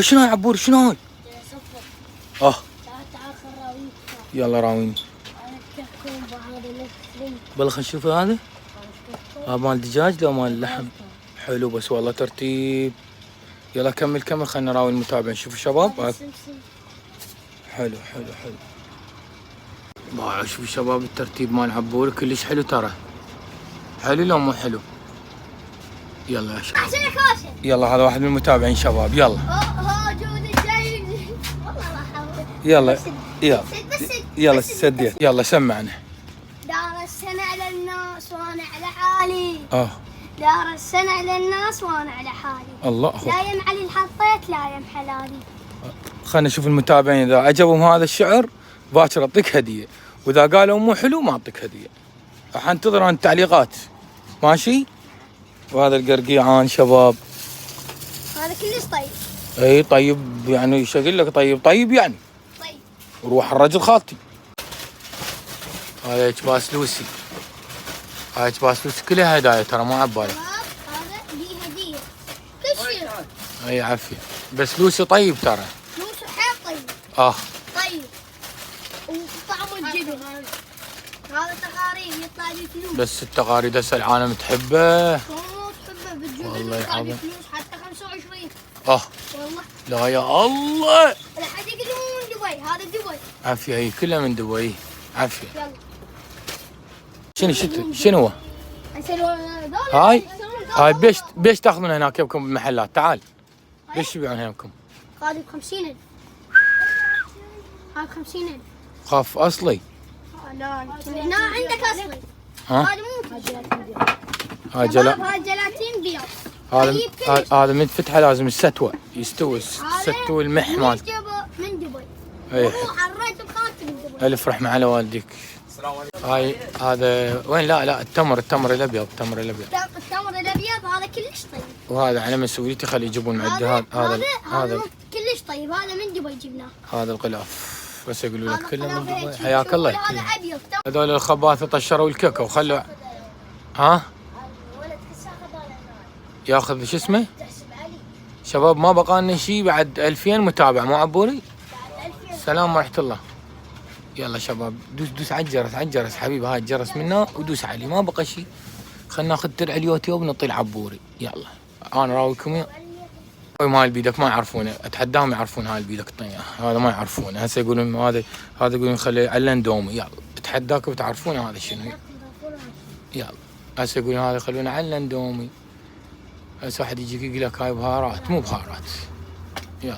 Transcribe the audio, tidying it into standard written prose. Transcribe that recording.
شنو يا عبور شنو هاي؟ صفر. اه تعال خل راويك. يلا راويني. انا الكركم وهذا الفريم. بل خل نشوف هذا. مال دجاج لو مال لحم؟ حلو بس والله ترتيب. يلا كمل كمل خلينا نراوي المتابعين. شوفوا شباب حلو حلو حلو. شوفوا شباب الترتيب مال عبور كلش حلو ترى. حلو لو مو حلو؟ يلا يا شباب. يلا هذا واحد من المتابعين شباب يلا. يلا يلا يلا سديت يلا سمعنا. دار السنة على الناس وانا على حالي. دار السنة على الناس وانا على حالي. الله لا يم علي الحطيت لا يم حلالي. خلينا نشوف المتابعين اذا عجبهم هذا الشعر باكر اعطيك هديه، واذا قالوا مو حلو ما اعطيك هديه. راح انتظر عن التعليقات ماشي. وهذا القرقيعان شباب. هذا كلش طيب. اي طيب يعني ايش اقول لك طيب طيب يعني. طيب. وروح الرجل خالتي. هذا اكباس لوسي. هاي اكباس لوسي كلها هدايا ترى مو عبالة. هذا لي هديه كل شيء. اي عافيه بس لوسي طيب ترى. لوسي حيل طيب. طيب وطعم الجبن. هذا تقارير يطلع لي فلوس. بس التقارير هسه العالم تحبه. مو تحبه بالجبن والله يطلع لي العظيم. فلوس حتى 25. والله. لا يا الله. لا حد يقولون من دبي. هذا دبي. عافيه هي كلها من دبي. عافيه. يلا. شنو هو؟ هاي هاي بيش تاخذون هناك يبكم بالمحلات تعال. بيش يبيعون هناكم؟ هذه ب 50,000. هاي ب 50,000. خاف اصلي. لا هنا عندك اصلي. ها؟ هذا مو هاي هاي جلاتين بيض. هذا من فتحه لازم الستوه يستوي الستوه المح مالته. من دبي. اي حريت بخانتي من دبي. الف رحمه على والديك. هاي هذا وين لا التمر الابيض التمر الابيض. التمر الابيض هذا كلش طيب. وهذا على مسؤوليتي خلي يجيبون معده هذا كلش طيب. هذا من دبي جبناه. هذا الغلاف بس يقولوا لك كله من دبي. حياك الله. هذا ابيض. هذول الخباثه طشروا الكيكه وخلوا ها ياخذ شو اسمه. شباب ما بقى لنا شيء بعد 2000 متابع مو عبوري. سلام ورحمه الله. يلا شباب دوس على الجرس حبيبي. هاي الجرس منا ودوس عليه ما بقى شيء. خلنا ناخذ درع اليوتيوب نطي عبوري. يلا انا راويكم مال بيدك ما يعرفونه. اتحداهم يعرفون هاي بيدك طينه. هذا ما يعرفونه هسه يقولون هذا يقولون خليه علن دومي. يلا اتحداكم تعرفون هذا شنو. يلا هسه يقولون هذا خلونا علن دومي. هسه واحد يجيك يقول لك هاي بهارات مو بهارات. يلا